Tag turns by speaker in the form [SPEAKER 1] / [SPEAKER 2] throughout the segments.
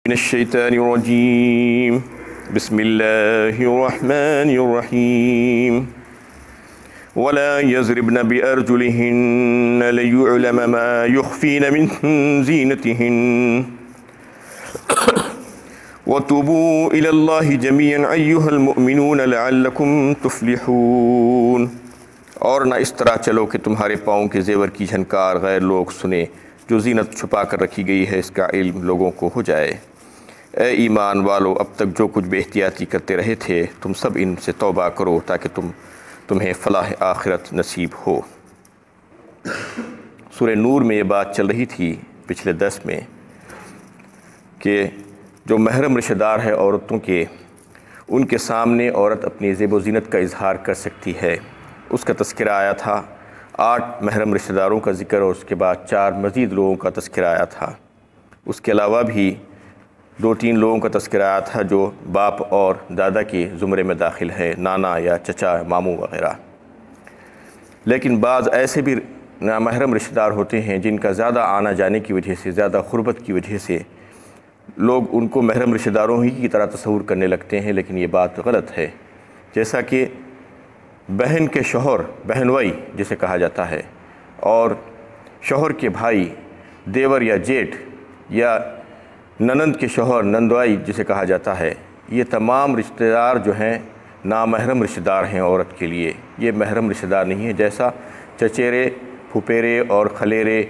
[SPEAKER 1] من الشيطان الرجيم بسم الله الرحمن الرحيم ولا يضربن بأرجلهن ليعلم ما يخفين من زينتهن وتوبوا إلى الله جميعا أيها المؤمنون لعلكم تفلحون۔ اور نہ اس طرح چلو کہ تمہارے پاؤں کے زیور کی جھنکار غیر لوگ سنیں، جو زینت چھپا کر رکھی گئی ہے اس کا علم لوگوں کو ہو جائے۔ اے ایمان والو، اب تک جو کچھ بے احتیاطی کرتے رہے تھے تم سب ان سے توبہ کرو تاکہ تمہیں فلاح آخرت نصیب ہو۔ سورہ نور میں یہ بات چل رہی تھی پچھلے درس میں کہ جو محرم رشتہ دار ہے عورتوں کے، ان کے سامنے عورت اپنی زیب و زینت کا اظہار کر سکتی ہے۔ اس کا تذکرہ آیا تھا، 8 محرم رشتہ داروں کا ذکر اور اس کے بعد 4 مزید لوگوں کا تذکرہ آیا تھا۔ اس کے علاوہ بھی 2-3 لوگوں کا تذکرہ آیا تھا جو باپ اور دادا کے زمرے میں داخل ہے، نانا یا چچا، ماموں وغیرہ۔ لیکن بعض ایسے بھی نامحرم رشتہ دار ہوتے ہیں جن کا زیادہ آنا جانے کی وجہ سے، زیادہ قربت کی وجہ سے لوگ ان کو محرم رشتہ داروں ہی کی طرح تصور کرنے لگتے ہیں، لیکن یہ بات غلط ہے۔ جیسا کہ بہن کے شوہر، بہنوئی جسے کہا جاتا ہے، اور شوہر کے بھائی، دیور یا جیٹھ، یا ننند کے شوہر، نندوائی جسے کہا جاتا ہے، یہ تمام رشتہ دار جو ہیں نامحرم رشتہ دار ہیں عورت کے لیے۔ یہ محرم رشتہ دار نہیں ہے، جیسا چچیرے، پھپھیرے اور خلیرے،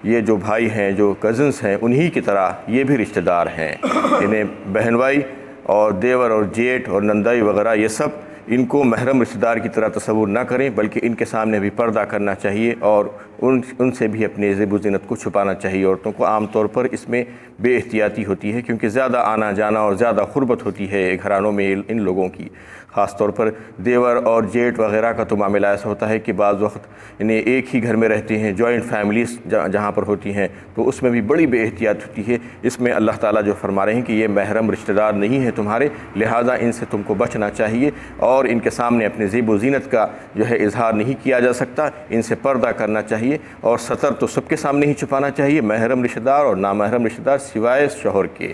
[SPEAKER 1] یہ جو بھائی ہیں، جو کزنس ہیں، انہی کی طرح یہ بھی رشتہ دار ہیں۔ انہیں بہنوئی اور دیور اور جیٹھ اور نندائی وغیرہ، یہ سب ان کو محرم رشتہ دار کی طرح تصور نہ کریں، بلکہ ان کے سامنے بھی پردہ کرنا چاہیے اور ان سے بھی اپنے زیب و زینت کو چھپانا چاہیے۔ عورتوں کو عام طور پر اس میں بے احتیاطی ہوتی ہے، کیونکہ زیادہ آنا جانا اور زیادہ قربت ہوتی ہے گھرانوں میں ان لوگوں کی۔ خاص طور پر دیور اور جیٹ وغیرہ کا تو معاملہ ایسا ہوتا ہے کہ بعض وقت انہیں ایک ہی گھر میں رہتے ہیں، جوائنٹ فیملیز جہاں پر ہوتی ہیں، تو اس میں بھی بڑی بے احتیاط ہوتی ہے۔ اس میں اللہ تعالیٰ جو فرما رہے ہیں کہ یہ محرم رشتہ دار نہیں ہے تمہارے، لہٰذا ان سے تم کو بچنا چاہیے اور ان کے سامنے اپنے زیب و زینت کا جو ہے اظہار نہیں کیا جا سکتا، ان سے پردہ کرنا چاہیے، اور ستر تو سب کے سامنے ہی چھپانا چاہیے، محرم رشتہ دار اور نامحرم رشتہ دار سوائے شوہر کے۔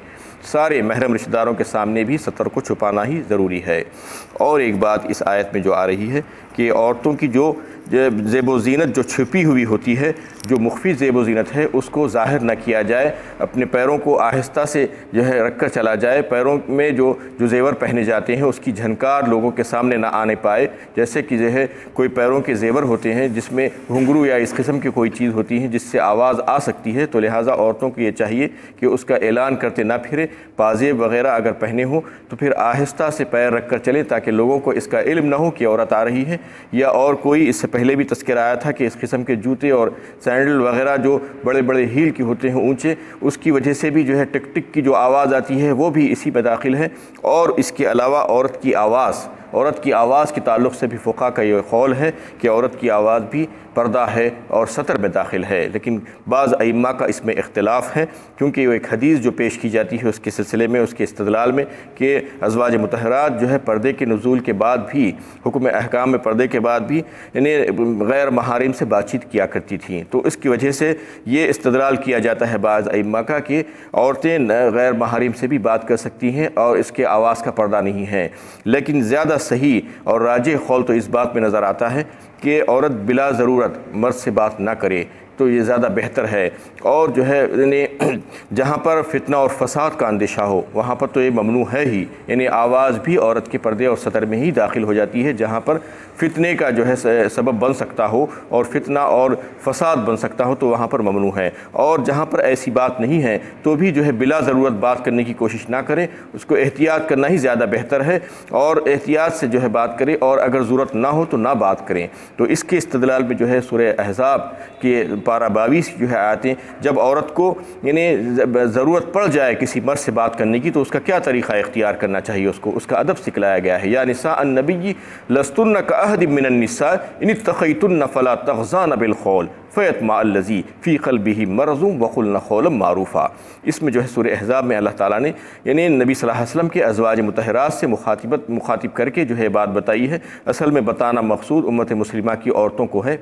[SPEAKER 1] سارے محرم رشتہ داروں کے سامنے بھی ستر کو چھپانا ہی ضروری ہے۔ اور ایک بات اس آیت میں جو آ رہی ہے کہ عورتوں کی جو زیب و زینت جو چھپی ہوئی ہوتی ہے، جو مخفی زیب و زینت ہے، اس کو ظاہر نہ کیا جائے، اپنے پیروں کو آہستہ سے جو ہے رکھ کر چلا جائے، پیروں میں جو زیور پہنے جاتے ہیں اس کی جھنکار لوگوں کے سامنے نہ آنے پائے۔ جیسے کہ جو ہے کوئی پیروں کے زیور ہوتے ہیں جس میں گھنگرو یا اس قسم کی کوئی چیز ہوتی ہے جس سے آواز آ سکتی ہے، تو لہٰذا عورتوں کو یہ چاہیے کہ اس کا اعلان کرتے نہ پھرے۔ پازیب وغیرہ اگر پہنے ہوں تو پھر آہستہ سے پیر رکھ کر چلیں تاکہ لوگوں کو اس کا علم نہ ہو کہ عورت آ رہی ہے۔ یا اور کوئی، اس سے پہلے بھی تذکرہ آیا تھا کہ اس قسم کے جوتے اور سینڈل وغیرہ جو بڑے بڑے ہیل کے ہوتے ہیں اونچے، اس کی وجہ سے بھی جو ہے ٹک ٹک کی جو آواز آتی ہے وہ بھی اسی میں داخل ہے۔ اور اس کے علاوہ عورت کی آواز کے تعلق سے بھی فقہاء کا یہ قول ہے کہ عورت کی آواز بھی پردہ ہے اور ستر میں داخل ہے، لیکن بعض ائمہ کا اس میں اختلاف ہے، کیونکہ وہ ایک حدیث جو پیش کی جاتی ہے اس کے سلسلے میں، اس کے استدلال میں، کہ ازواج مطہرات جو ہے پردے کے نزول کے بعد بھی، حکم احکام میں پردے کے بعد بھی غیر محارم سے بات چیت کیا کرتی تھیں، تو اس کی وجہ سے یہ استدلال کیا جاتا ہے بعض ائمہ کا کہ عورتیں غیر محارم سے بھی بات کر سکتی ہیں اور اس کے آواز کا پردہ نہیں ہے۔ لیکن زیادہ صحیح اور راجح قول تو اس بات میں نظر آتا ہے کہ عورت بلا ضرورت مرد سے بات نہ کرے، تو یہ زیادہ بہتر ہے۔ اور جو ہے جہاں پر فتنہ اور فساد کا اندیشہ ہو وہاں پر تو یہ ممنوع ہے ہی، یعنی آواز بھی عورت کے پردے اور ستر میں ہی داخل ہو جاتی ہے جہاں پر فتنے کا جو ہے سبب بن سکتا ہو اور فتنہ اور فساد بن سکتا ہو، تو وہاں پر ممنوع ہے۔ اور جہاں پر ایسی بات نہیں ہے تو بھی جو ہے بلا ضرورت بات کرنے کی کوشش نہ کریں، اس کو احتیاط کرنا ہی زیادہ بہتر ہے، اور احتیاط سے جو ہے بات کریں، اور اگر ضرورت نہ ہو تو نہ بات کریں۔ تو اس کے استدلال میں جو ہے سورہ احزاب کے پارہ 22 جو ہے آیتیں، جب عورت کو یعنی ضرورت پڑ جائے کسی مرد سے بات کرنے کی تو اس کا کیا طریقہ اختیار کرنا چاہیے، اس کا ادب سکھلایا گیا ہے۔ یا نساء النبی لستن کأحد من النساء ان اتقیتن فلا تخضعن بالقول فیطمع الذی فی قلبہ مرض وقلن قولا معروفا۔ اس میں جو ہے سورہ احزاب میں اللہ تعالیٰ نے یعنی نبی صلی اللہ علیہ وسلم کے ازواج مطہرات سے مخاطب کر کے جو ہے بات بتائی ہے۔ اصل میں بتانا مقصود امت مسلمہ کی عورتوں کو ہے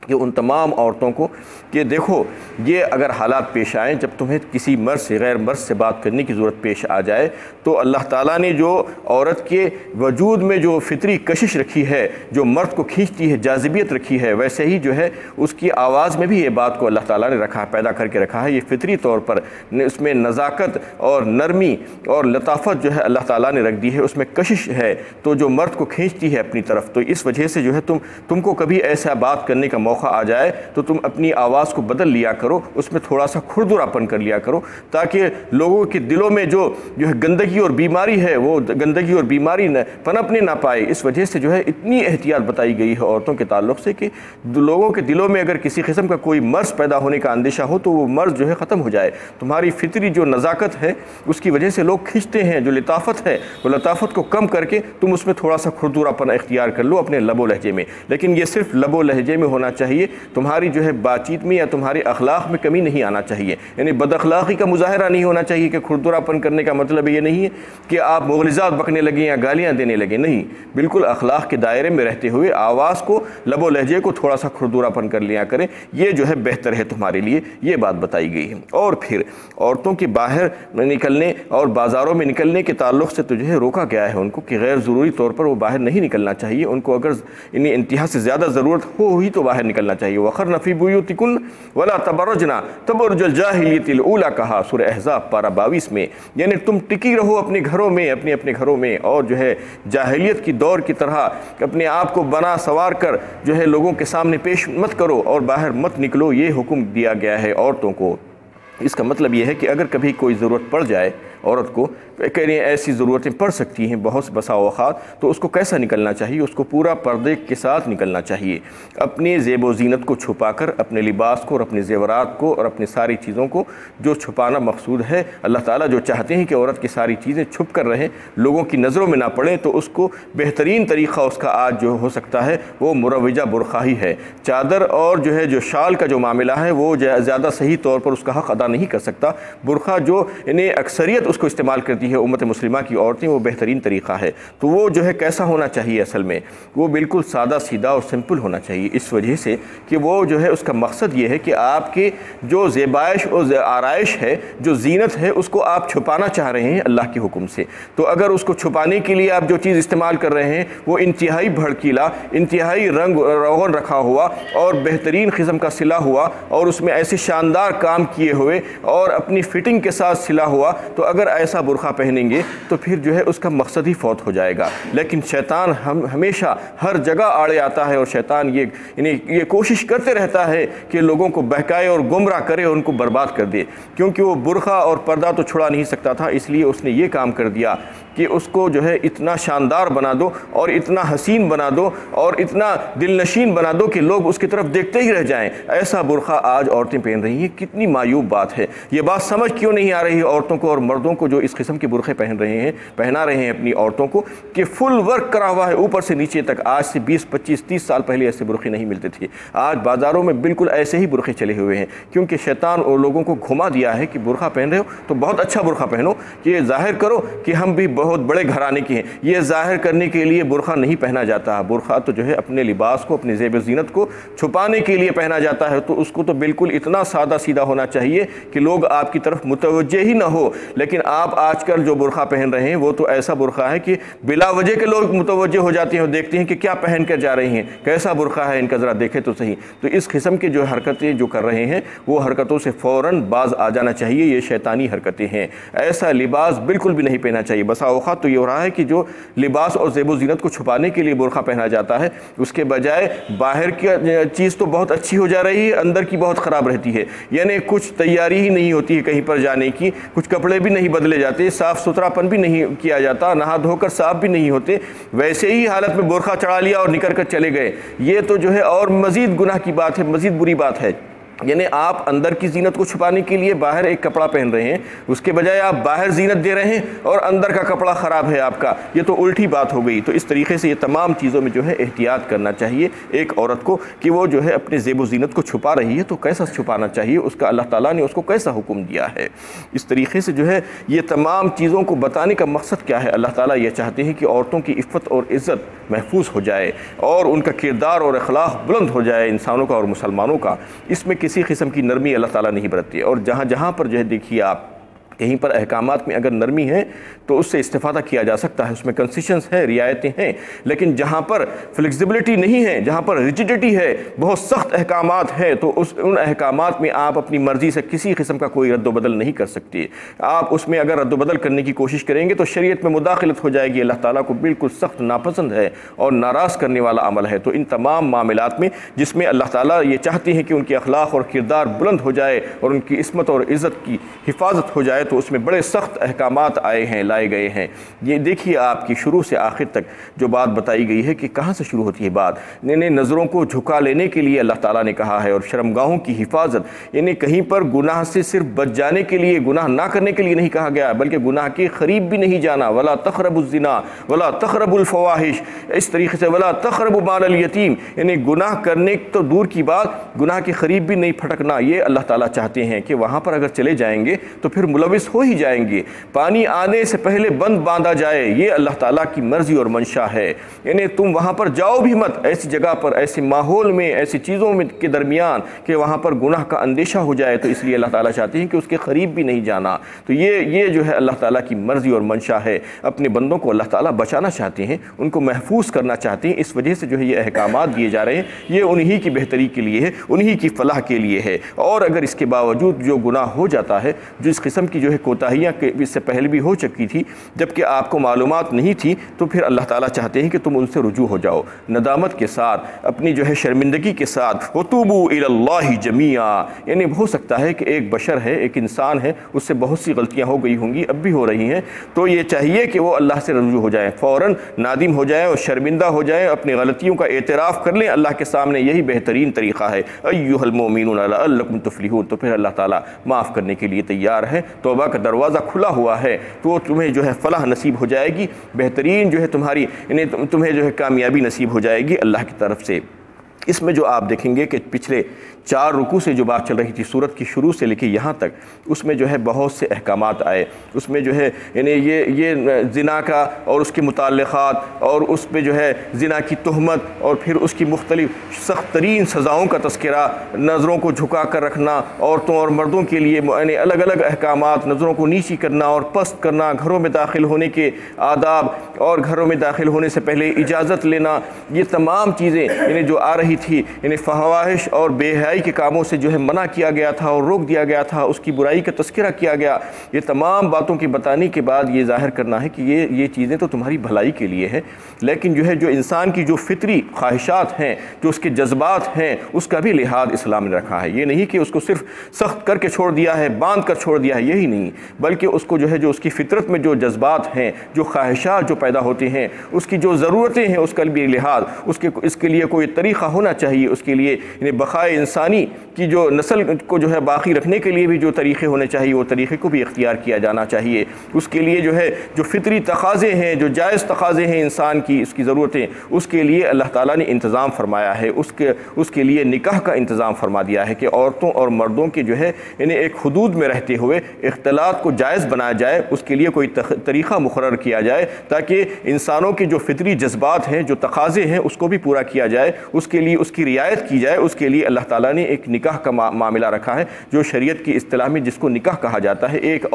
[SPEAKER 1] کہ ان تمام عورتوں کو کہ دیکھو یہ اگر حالات پیش آئیں جب تمہیں کسی مرد سے غیر مرد سے بات کرنے کی ضرورت پیش آ جائے تو اللہ تعالیٰ نے جو عورت کے وجود میں جو فطری کشش رکھی ہے، جو مرد کو کھینچتی ہے، جاذبیت رکھی ہے، ویسے ہی جو ہے اس کی آواز میں بھی یہ بات کو اللہ تعالیٰ نے رکھا، پیدا کر کے رکھا ہے۔ یہ فطری طور پر اس میں نزاکت اور نرمی اور لطافت جو ہے اللہ تعالیٰ نے رکھ دی ہے، اس میں کشش ہے تو جو مرد کو کھینچتی ہے اپنی طرف۔ تو اس وجہ سے جو ہے تم کو کبھی ایسا بات کرنے کا موقع آ جائے تو تم اپنی آواز کو بدل لیا کرو، اس میں تھوڑا سا کھردراپن کر لیا کرو، تاکہ لوگوں کے دلوں میں جو ہے گندگی اور بیماری ہے وہ گندگی اور بیماری پنپنے نہ پائے۔ اس وجہ سے جو ہے اتنی احتیاط بتائی گئی ہے عورتوں کے تعلق سے کہ لوگوں کے دلوں میں اگر کسی قسم کا کوئی مرض پیدا ہونے کا اندیشہ ہو تو وہ مرض جو ہے ختم ہو جائے۔ تمہاری فطری جو نزاکت ہے اس کی وجہ سے لوگ کھنچتے ہیں، جو لطافت ہے وہ لطافت کو کم کر کے تم اس میں تھوڑا سا کھردراپن اختیار کر لو اپنے لب و لہجے میں، لیکن یہ صرف لب و لہجے میں ہونا چاہیے، تمہاری جو ہے بات چیت میں یا تمہارے اخلاق میں کمی نہیں آنا چاہیے، یعنی بد اخلاقی کا مظاہرہ نہیں ہونا چاہیے کہ کھردراپن کرنے کا مطلب یہ نہیں ہے کہ آپ مغرضات بکنے لگیں یا گالیاں دینے لگیں، نہیں، بالکل اخلاق کے دائرے میں رہتے ہوئے آواز کو لب و لہجے کو تھوڑا سا کھردراپن کر لیا کریں، یہ جو ہے بہتر ہے تمہارے لیے، یہ بات بتائی گئی ہے۔ اور پھر عورتوں کے باہر نکلنے اور بازاروں میں نکلنے کے تعلق سے تو جو ہے روکا گیا ہے ان کو کہ غیر ضروری طور پر وہ باہر نہیں نکلنا چاہیے، ان کو اگر انتہا سے زیادہ ضرورت ہو ہی تو باہر نکلنا چاہیے۔ وَقَرْنَ فِي بُيُوتِكُنَّ وَلَا تَبَرَّجْنَ تَبَرُّجَ الْجَاهِلِيَّةِ الْأُولَىٰ کہا سورہ احزاب پارہ 22 میں، یعنی تم ٹکی رہو اپنے گھروں میں، اپنے گھروں میں، اور جو ہے جاہلیت کی دور کی طرح اپنے آپ کو بنا سوار کر جو ہے لوگوں کے سامنے پیش مت کرو اور باہر مت نکلو، یہ حکم دیا گیا ہے عورتوں کو۔ اس کا مطلب یہ ہے کہ اگر کبھی کوئی ضرورت پڑ جائے عورت کو، ایسی ضرورتیں پڑ سکتی ہیں بہت بسا اوقات، تو اس کو کیسا نکلنا چاہیے؟ اس کو پورا پردے کے ساتھ نکلنا چاہیے، اپنے زیب و زینت کو چھپا کر، اپنے لباس کو اور اپنے زیورات کو اور اپنی ساری چیزوں کو جو چھپانا مقصود ہے۔ اللہ تعالیٰ جو چاہتے ہیں کہ عورت کی ساری چیزیں چھپ کر رہیں، لوگوں کی نظروں میں نہ پڑیں، تو اس کو بہترین طریقہ اس کا آج جو ہو سکتا ہے وہ مروجہ برقع ہی ہے۔ چادر اور جو ہے جو شال کا جو معاملہ ہے وہ زیادہ صحیح طور پر اس کا حق ادا نہیں کر سکتا۔ برقع جو اکثریت اس کو استعمال کرتی ہے امت مسلمہ کی عورتیں، وہ بہترین طریقہ ہے۔ تو وہ جو ہے کیسا ہونا چاہیے؟ اصل میں وہ بالکل سادہ سیدھا اور سمپل ہونا چاہیے، اس وجہ سے کہ وہ جو ہے اس کا مقصد یہ ہے کہ آپ کے جو زیبائش اور آرائش ہے، جو زینت ہے، اس کو آپ چھپانا چاہ رہے ہیں اللہ کے حکم سے، تو اگر اس کو چھپانے کے لیے آپ جو چیز استعمال کر رہے ہیں وہ انتہائی بھڑکیلا، انتہائی رنگ روغن رکھا ہوا اور بہترین قسم کا سلا ہوا اور اس میں ایسے شاندار کام کیے ہوئے اور اپنی فٹنگ کے ساتھ سلا ہوا، تو اگر ایسا برقع پہنیں گے تو پھر جو ہے اس کا مقصد ہی فوت ہو جائے گا۔ لیکن شیطان ہمیشہ ہر جگہ آڑے آتا ہے اور شیطان یہ کوشش کرتے رہتا ہے کہ لوگوں کو بہکائے اور گمراہ کرے اور ان کو برباد کر دے، کیونکہ وہ برقع اور پردہ تو چھڑا نہیں سکتا تھا، اس لیے اس نے یہ کام کر دیا کہ اس کو جو ہے اتنا شاندار بنا دو اور اتنا حسین بنا دو اور اتنا دل نشین بنا دو کہ لوگ اس کی طرف دیکھتے ہی رہ جائیں۔ ایسا برقع آج عورتیں پہن رہی ہیں، کتنی معیوب بات ہے۔ یہ بات سمجھ کیوں نہیں آ رہی عورتوں کو اور مردوں کو جو اس قسم کے برقعے پہنا رہے ہیں اپنی عورتوں کو کہ فل ورک کرا ہوا ہے اوپر سے نیچے تک۔ آج سے 20 25 30 سال پہلے ایسے برقعے نہیں ملتے تھے، آج بازاروں میں بالکل ایسے ہی برقعے چلے ہوئے ہیں، کیونکہ شیطان اور لوگوں کو گھما دیا ہے کہ برقعہ پہن رہے ہو تو بہت اچھا برقعہ پہنو، کہ یہ ظاہر کرو کہ ہم بھی بہت بڑے گھرانے کے ہیں۔ یہ ظاہر کرنے کے لیے برقعہ نہیں پہنا جاتا، برقعہ تو جو ہے اپنے لباس کو، اپنی زیب و زینت کو چھپانے کے لیے پہنا جاتا ہے، تو اس کو تو بالکل اتنا سادہ سیدھا ہونا چاہیے کہ لوگ آپ کی طرف متوجہ ہی نہ ہو۔ لیکن آپ آج کل جو برقعہ پہن رہے ہیں وہ تو ایسا برقعہ ہے کہ بلا وجہ کے لوگ متوجہ ہو جاتے ہیں اور دیکھتے ہیں کہ کیا پہن کر جا رہی ہیں، کیسا برقعہ ہے ان کا، ذرا دیکھے تو صحیح۔ تو اس قسم کے جو حرکتیں جو کر رہے ہیں وہ حرکتوں سے فوراً باز آ جانا چاہیے، یہ شیطانی حرکتیں ہیں۔ ایسا لباس بالکل بھی نہیں پہننا چاہیے۔ بسا اوقات تو یہ ہو رہا ہے کہ جو لباس اور زیب و زینت کو چھپانے کے لیے برقعہ پہنا جاتا ہے، اس کے بجائے باہر کی چیز تو بہت اچھی ہو جا رہی ہے، اندر کی بہت خراب رہتی ہے، یعنی کچھ تیاری ہی نہیں ہوتی ہے کہیں پر جانے کی، کچھ کپڑے بھی نہیں بدلے جاتے، صاف ستھراپن بھی نہیں کیا جاتا، نہا دھو کر صاف بھی نہیں ہوتے، ویسے ہی حالت میں برقعہ چڑھا لیا اور نکل کر چلے گئے۔ یہ تو جو ہے اور مزید گناہ کی بات ہے، مزید بری بات ہے۔ یعنی آپ اندر کی زینت کو چھپانے کے لیے باہر ایک کپڑا پہن رہے ہیں، اس کے بجائے آپ باہر زینت دے رہے ہیں اور اندر کا کپڑا خراب ہے آپ کا، یہ تو الٹی بات ہو گئی۔ تو اس طریقے سے یہ تمام چیزوں میں جو ہے احتیاط کرنا چاہیے ایک عورت کو کہ وہ جو ہے اپنے زیب و زینت کو چھپا رہی ہے تو کیسا چھپانا چاہیے، اس کا اللہ تعالیٰ نے اس کو کیسا حکم دیا ہے۔ اس طریقے سے جو ہے یہ تمام چیزوں کو بتانے کا مقصد کیا ہے؟ اللہ تعالیٰ یہ چاہتے ہیں کہ عورتوں کی عفت اور عزت محفوظ ہو جائے اور ان کا کردار اور اخلاق بلند ہو جائے، انسانوں کا اور مسلمانوں کا۔ اس میں کسی قسم کی نرمی اللہ تعالیٰ نہیں برتتی، اور جہاں جہاں پر جو ہے دیکھیے آپ کہیں پر احکامات میں اگر نرمی ہے تو اس سے استفادہ کیا جا سکتا ہے، اس میں کنسیشنز ہیں، رعایتیں ہیں، لیکن جہاں پر فلیکسیبلٹی نہیں ہے، جہاں پر ریجیڈیٹی ہے، بہت سخت احکامات ہیں، تو ان احکامات میں آپ اپنی مرضی سے کسی قسم کا کوئی رد و بدل نہیں کر سکتے۔ آپ اس میں اگر رد و بدل کرنے کی کوشش کریں گے تو شریعت میں مداخلت ہو جائے گی، اللہ تعالیٰ کو بالکل سخت ناپسند ہے اور ناراض کرنے والا عمل ہے۔ تو ان تمام معاملات میں جس میں اللہ تعالیٰ یہ چاہتے ہیں کہ ان کے اخلاق اور کردار بلند ہو جائے اور ان کی عصمت اور عزت کی حفاظت ہو جائے، تو اس میں بڑے سخت احکامات آئے ہیں، لائے گئے ہیں۔ یہ دیکھیے آپ کی شروع سے آخر تک جو بات بتائی گئی ہے کہ کہاں سے شروع ہوتی ہے بات، یعنی نظروں کو جھکا لینے کے لیے اللہ تعالیٰ نے کہا ہے، اور شرمگاہوں کی حفاظت، یعنی کہیں پر گناہ سے صرف بچ جانے کے لیے، گناہ نہ کرنے کے لیے نہیں کہا گیا، بلکہ گناہ کے قریب بھی نہیں جانا، ولا تقربوا الزنا ولا تقربوا الفواحش، اس طریقے سے ولا تقربوا مال الیتیم، یعنی گناہ کرنے تو دور کی بات، گناہ کے قریب بھی نہیں پھٹکنا۔ یہ اللہ تعالیٰ چاہتے ہیں کہ وہاں پر اگر چلے جائیں گے تو پھر ملوث ہو ہی جائیں گے، پانی آنے سے پہلے بند باندھا جائے، یہ اللہ تعالیٰ کی مرضی اور منشا ہے۔ یعنی تم وہاں پر جاؤ بھی مت، ایسی جگہ پر، ایسے ماحول میں، ایسی چیزوں میں کے درمیان کہ وہاں پر گناہ کا اندیشہ ہو جائے، تو اس لیے اللہ تعالیٰ چاہتے ہیں کہ اس کے قریب بھی نہیں جانا۔ تو یہ جو ہے اللہ تعالیٰ کی مرضی اور منشا ہے، اپنے بندوں کو اللہ تعالیٰ بچانا چاہتے ہیں، ان کو محفوظ کرنا چاہتے ہیں، اس وجہ سے جو ہے یہ احکامات دیے جا رہے ہیں، یہ انہی کی بہتری کے لیے ہے، انہی کی فلاح کے لیے ہے۔ اور اگر اس کے باوجود جو گناہ ہو جاتا ہے، جو اس قسم کی جو ہے کوتاہیاں اس سے پہلے بھی ہو چکی تھی جبکہ آپ کو معلومات نہیں تھی، تو پھر اللہ تعالیٰ چاہتے ہیں کہ تم ان سے رجوع ہو جاؤ ندامت کے ساتھ، اپنی جو ہے شرمندگی کے ساتھ، وَتُوبُوا إِلَى اللَّهِ جَمِيعًا، یعنی ہو سکتا ہے کہ ایک بشر ہے، ایک انسان ہے، اس سے بہت سی غلطیاں ہو گئی ہوں گی، اب بھی ہو رہی ہیں، تو یہ چاہیے کہ وہ اللہ سے رجوع ہو جائیں، فوراً نادم ہو جائیں اور شرمندہ ہو جائیں، اپنی غلطیوں کا اعتراف کر لیں اللہ کے سامنے، یہی بہترین طریقہ ہے۔ أَيُّهَا الْمُؤْمِنُونَ لَعَلَّكُمْ تُفْلِحُونَ، تو پھر اللہ تعالیٰ معاف کرنے کے لیے تیار ہے، توبہ کا دروازہ کھلا ہوا ہے، تو تمہیں جو ہے فلاح نصیب ہو جائے گی، بہترین جو ہے تمہاری، یعنی تمہیں جو ہے کامیابی نصیب ہو جائے گی اللہ کی طرف سے۔ اس میں جو آپ دیکھیں گے کہ پچھلے 4 رکوع سے جو بات چل رہی تھی سورت کی شروع سے لے کے یہاں تک، اس میں جو ہے بہت سے احکامات آئے، اس میں جو ہے یعنی یہ زنا کا اور اس کے متعلقات، اور اس پہ جو ہے زنا کی تہمت، اور پھر اس کی مختلف سخت ترین سزاؤں کا تذکرہ، نظروں کو جھکا کر رکھنا عورتوں اور مردوں کے لیے، یعنی الگ الگ احکامات، نظروں کو نیچی کرنا اور پست کرنا، گھروں میں داخل ہونے کے آداب اور گھروں میں داخل ہونے سے پہلے اجازت لینا، یہ تمام چیزیں یعنی جو آ رہی تھی، یعنی فحوائش اور بے حیائی کے کاموں سے جو ہے منع کیا گیا تھا اور روک دیا گیا تھا، اس کی برائی کا تذکرہ کیا گیا۔ یہ تمام باتوں کے بتانے کے بعد یہ ظاہر کرنا ہے کہ یہ چیزیں تو تمہاری بھلائی کے لیے ہیں، لیکن جو ہے جو انسان کی جو فطری خواہشات ہیں، جو اس کے جذبات ہیں، اس کا بھی لحاظ اسلام نے رکھا ہے۔ یہ نہیں کہ اس کو صرف سخت کر کے چھوڑ دیا ہے، باندھ کر چھوڑ دیا ہے، یہی نہیں، بلکہ اس کو جو ہے جو اس کی فطرت میں جو جذبات ہیں، جو خواہشات جو پیدا ہوتے ہیں، اس کی جو ضرورتیں ہیں، اس کا بھی لحاظ، اس کے لیے کوئی طریقہ ہونا چاہیے، اس کے لیے یعنی بقائے انسانی کی جو نسل کو جو ہے باقی رکھنے کے لیے بھی جو طریقے ہونے چاہیے، وہ طریقے کو بھی اختیار کیا جانا چاہیے۔ اس کے لیے جو ہے جو فطری تقاضے ہیں، جو جائز تقاضے ہیں انسان کی، اس کی ضرورتیں، اس کے لیے اللہ تعالیٰ نے انتظام فرمایا ہے، اس کے لیے نکاح کا انتظام فرما دیا ہے کہ عورتوں اور مردوں کے جو ہے یعنی ایک حدود میں رہتے ہوئے اختلاط کو جائز بنایا جائے، اس کے لیے کوئی طریقہ مقرر کیا جائے تاکہ انسانوں کے جو فطری جذبات ہیں، جو تقاضے ہیں، اس کو بھی پورا کیا جائے، اس کے لیے اس کی رعایت کی جائے۔ اس کے لیے اللہ تعالیٰ نے ایک نکاح کا معاملہ رکھا ہے، جو شریعت کی اصطلاح میں جس کو نکاح کہا جاتا ہے، ایک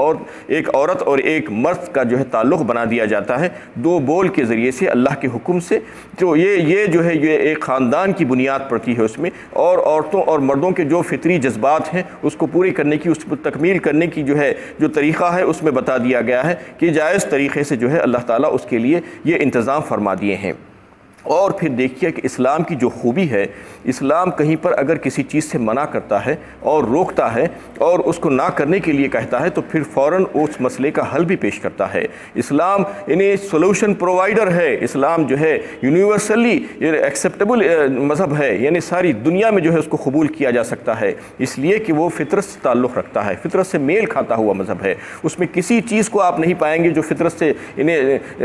[SPEAKER 1] عورت اور ایک مرد کا جو ہے تعلق بنا دیا جاتا ہے 2 بول کے ذریعے سے اللہ کے حکم سے۔ تو یہ جو ہے یہ ایک خاندان کی بنیاد پڑتی ہے اس میں، اور عورتوں اور مردوں کے جو فطری جذبات ہیں اس کو پوری کرنے کی، اس کو تکمیل کرنے کی جو ہے جو طریقہ ہے اس میں بتا دیا گیا ہے کہ جائز طریقے سے جو ہے اللہ تعالیٰ اس کے لیے یہ انتظام فرما دیے ہیں۔ اور پھر دیکھیے کہ اسلام کی جو خوبی ہے، اسلام کہیں پر اگر کسی چیز سے منع کرتا ہے اور روکتا ہے اور اس کو نہ کرنے کے لیے کہتا ہے تو پھر فوراً اس مسئلے کا حل بھی پیش کرتا ہے۔ اسلام انہیں سولوشن پرووائیڈر ہے۔ اسلام جو ہے یونیورسلی ایکسیپٹیبل مذہب ہے، یعنی ساری دنیا میں جو ہے اس کو قبول کیا جا سکتا ہے، اس لیے کہ وہ فطرت سے تعلق رکھتا ہے، فطرت سے میل کھاتا ہوا مذہب ہے۔ اس میں کسی چیز کو آپ نہیں پائیں گے جو فطرت سے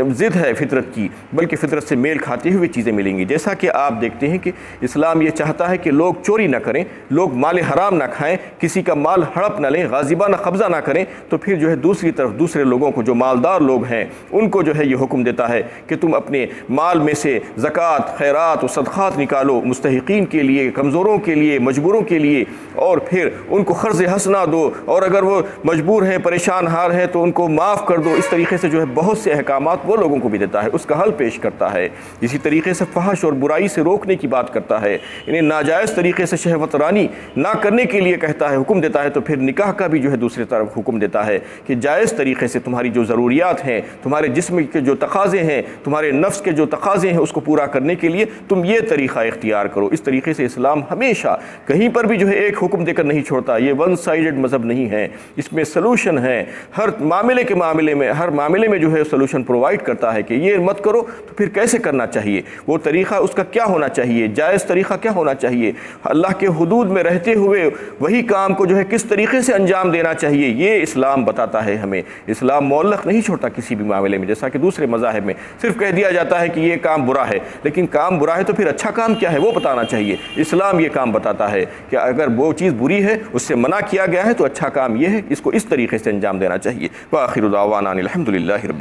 [SPEAKER 1] ضد ہے فطرت کی، بلکہ فطرت سے میل کھاتے ہوئے چیزیں ملیں گی۔ جیسا کہ آپ دیکھتے ہیں کہ اسلام یہ چاہتا ہے کہ لوگ چوری نہ کریں، لوگ مال حرام نہ کھائیں، کسی کا مال ہڑپ نہ لیں، غاصبانہ قبضہ نہ کریں، تو پھر جو ہے دوسری طرف دوسرے لوگوں کو جو مالدار لوگ ہیں ان کو جو ہے یہ حکم دیتا ہے کہ تم اپنے مال میں سے زکوٰۃ، خیرات و صدقات نکالو، مستحقین کے لیے، کمزوروں کے لیے، مجبوروں کے لیے، اور پھر ان کو قرض حسنہ دو، اور اگر وہ مجبور ہیں، پریشان حال ہیں تو ان کو معاف کر دو۔ اس طریقے سے جو ہے بہت سے احکامات وہ لوگوں کو بھی دیتا ہے، اس کا حل پیش کرتا ہے۔ اسی طریقے سے فحش اور برائی سے روکنے کی بات کرتا ہے، انہیں ناجائز طریقے سے شہوت رانی نہ کرنے کے لیے کہتا ہے، حکم دیتا ہے۔ تو پھر نکاح کا بھی جو ہے دوسری طرف حکم دیتا ہے کہ جائز طریقے سے تمہاری جو ضروریات ہیں، تمہارے جسم کے جو تقاضے ہیں، تمہارے نفس کے جو تقاضے ہیں، اس کو پورا کرنے کے لیے تم یہ طریقہ اختیار کرو۔ اس طریقے سے اسلام ہمیشہ کہیں پر بھی جو ہے ایک حکم دے کر نہیں چھوڑتا، یہ ون سائیڈڈ مذہب نہیں ہے، اس میں سلوشن ہے۔ ہر معاملے میں جو ہے سلوشن پرووائیڈ کرتا ہے کہ یہ مت کرو تو پھر کیسے کرنا چاہیے، وہ طریقہ اس کا کیا ہونا چاہیے، جائز طریقہ کیا ہونا چاہیے، اللہ کے حدود میں رہتے ہوئے وہی کام کو جو ہے کس طریقے سے انجام دینا چاہیے، یہ اسلام بتاتا ہے ہمیں۔ اسلام معلق نہیں چھوڑتا کسی بھی معاملے میں، جیسا کہ دوسرے مذاہب میں صرف کہہ دیا جاتا ہے کہ یہ کام برا ہے، لیکن کام برا ہے تو پھر اچھا کام کیا ہے وہ بتانا چاہیے۔ اسلام یہ کام بتاتا ہے کہ اگر وہ چیز بری ہے، اس سے منع کیا گیا ہے، تو اچھا کام یہ ہے، اس کو اس طریقے سے انجام دینا چاہیے۔ وآخر دعوانا الحمدللہ رب